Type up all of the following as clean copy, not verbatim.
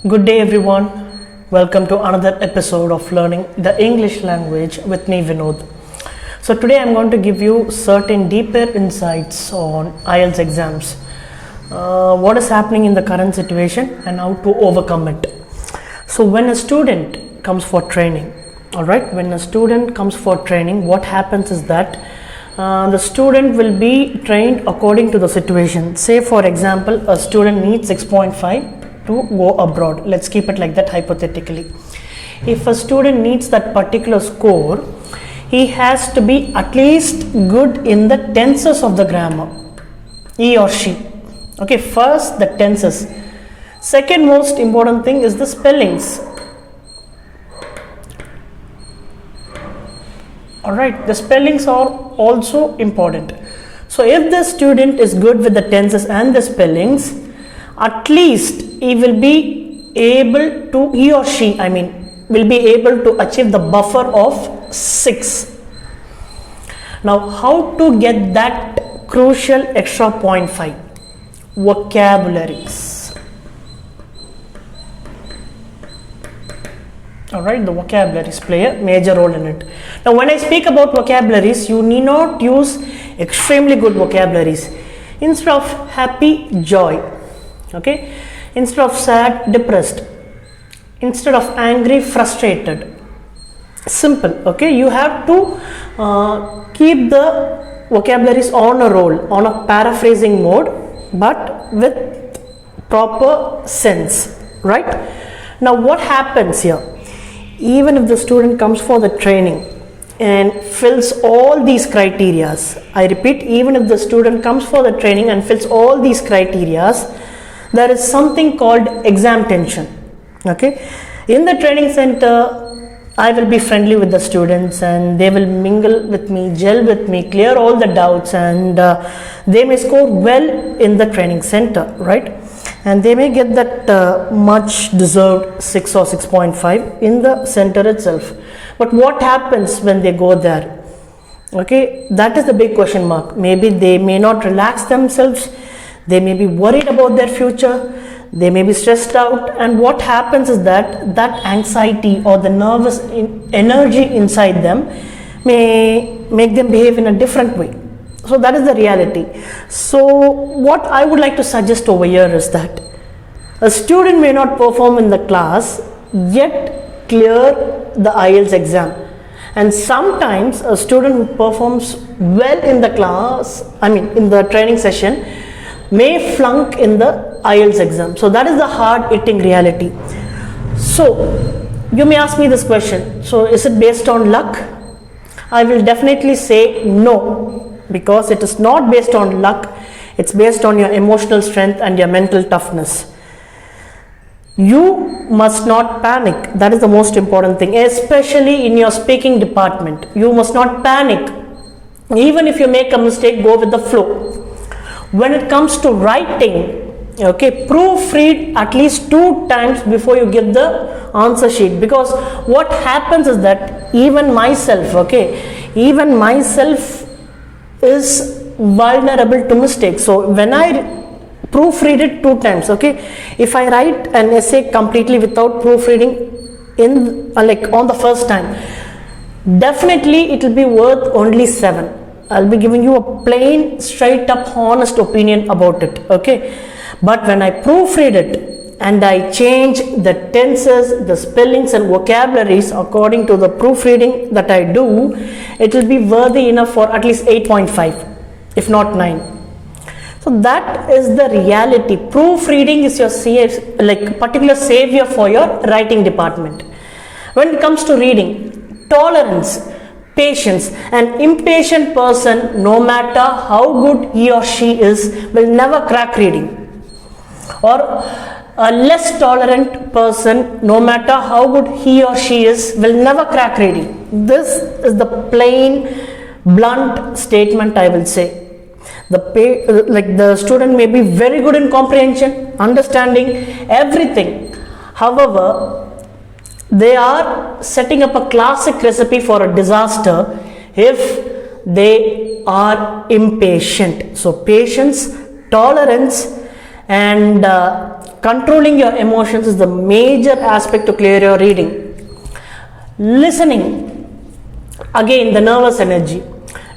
Good day, everyone. Welcome to another episode of Learning the English Language with me, Vinod. So, today I'm going to give you certain deeper insights on IELTS exams, what is happening in the current situation, and how to overcome it. So, when a student comes for training, what happens is that the student will be trained according to the situation. Say, for example, a student needs 6.5 to go abroad. Let's keep it like that hypothetically. If a student needs that particular score, he has to be at least good in the tenses of the grammar, he or she. Okay, first the tenses. Second most important thing is the spellings. Alright, the spellings are also important. So if the student is good with the tenses and the spellings, at least he will be able to, will be able to achieve the buffer of 6. Now, how to get that crucial extra 0.5? Vocabularies. Alright, the vocabularies play a major role in it. Now, when I speak about vocabularies, you need not use extremely good vocabularies. Instead of happy, joy. Okay, instead of sad, depressed. Instead of angry, frustrated. Simple. Okay, you have to keep the vocabularies on a roll, on a paraphrasing mode, but with proper sense. Right? Now, what happens here? Even if the student comes for the training and fills all these criterias, I repeat, even if the student comes for the training and fills all these criterias, there is something called exam tension. Okay, in the training center, I will be friendly with the students and they will mingle with me, gel with me, clear all the doubts, and they may score well in the training center, right? And they may get that much deserved 6 or 6.5 in the center itself. But what happens when they go there? Okay, that is the big question mark. Maybe they may not relax themselves. They may be worried about their future. They may be stressed out. And what happens is that anxiety or the nervous energy inside them may make them behave in a different way. So that is the reality. So what I would like to suggest over here is that a student may not perform in the class yet clear the IELTS exam. And sometimes a student who performs well in the class, in the training session, may flunk in the IELTS exam. So that is the hard hitting reality. So you may ask me this question. So is it based on luck? I will definitely say no. Because it is not based on luck, it's based on your emotional strength and your mental toughness. You must not panic. That is the most important thing, especially in your speaking department. You must not panic. Even if you make a mistake, go with the flow. When it comes to writing, okay, proofread at least 2 times before you give the answer sheet. Because what happens is that even myself is vulnerable to mistakes. So when I proofread it 2 times, okay, if I write an essay completely without proofreading on the first time, definitely it will be worth only 7. I'll be giving you a plain, straight up, honest opinion about it. Okay, but when I proofread it and I change the tenses, the spellings and vocabularies according to the proofreading that I do, it will be worthy enough for at least 8.5, if not 9. So that is the reality. Proofreading is your particular savior for your writing department. When it comes to reading, tolerance, patience. An impatient person, no matter how good he or she is, will never crack reading. Or a less tolerant person, no matter how good he or she is, will never crack reading. This is the plain, blunt statement I will say. The student may be very good in comprehension, understanding, everything. However, they are setting up a classic recipe for a disaster if they are impatient. So patience, tolerance and controlling your emotions is the major aspect to clear your reading. Listening, again, the nervous energy.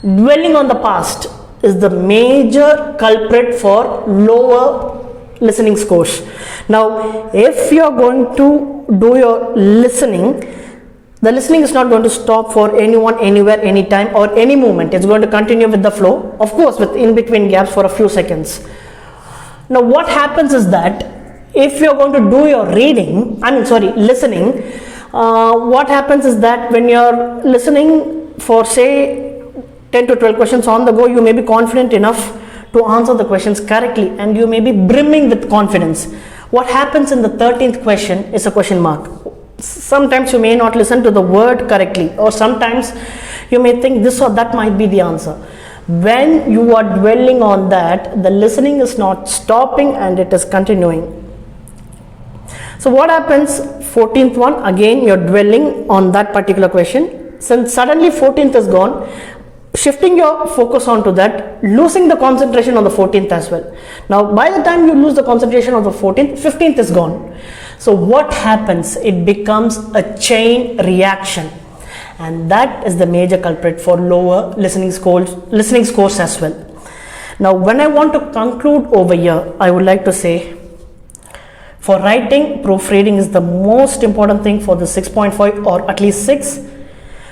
Dwelling on the past is the major culprit for lower listening scores. Now, if you are going to do your listening, the listening is not going to stop for anyone, anywhere, anytime, or any moment. It's going to continue with the flow, of course, with in between gaps for a few seconds. Now, what happens is that if you're going to do your listening, what happens is that when you're listening for, say, 10 to 12 questions on the go, you may be confident enough to answer the questions correctly, and you may be brimming with confidence. What happens in the 13th question is a question mark. Sometimes you may not listen to the word correctly, or sometimes you may think this or that might be the answer. When you are dwelling on that, the listening is not stopping and it is continuing. So what happens, 14th one, again you're dwelling on that particular question. Since suddenly 14th is gone, shifting your focus onto that, losing the concentration on the 14th as well. Now by the time you lose the concentration on the 14th, 15th is gone. So what happens? It becomes a chain reaction, and that is the major culprit for lower listening scores as well. Now when I want to conclude over here, I would like to say, for writing, proofreading is the most important thing for the 6.5 or at least 6.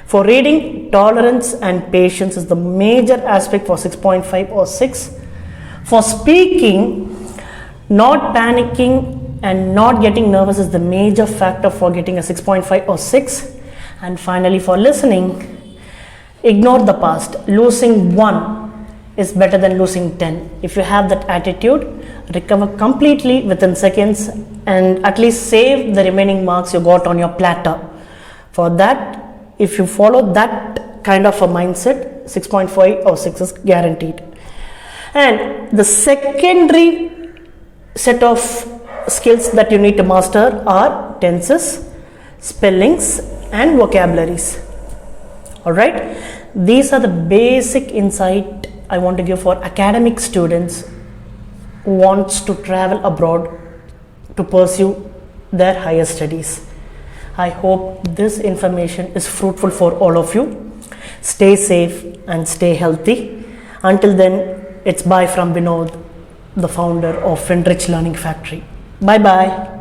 For reading, tolerance and patience is the major aspect for 6.5 or 6. For speaking, not panicking and not getting nervous is the major factor for getting a 6.5 or 6. And finally, for listening, ignore the past. Losing 1 is better than losing 10. If you have that attitude, recover completely within seconds and at least save the remaining marks you got on your platter. For that, if you follow that kind of a mindset, 6.5 or 6 is guaranteed. And the secondary set of skills that you need to master are tenses, spellings, and vocabularies. Alright, these are the basic insight I want to give for academic students who wants to travel abroad to pursue their higher studies. I hope this information is fruitful for all of you. Stay safe and stay healthy. Until then, it's bye from Vinod, the founder of Finrich Learning Factory. Bye bye.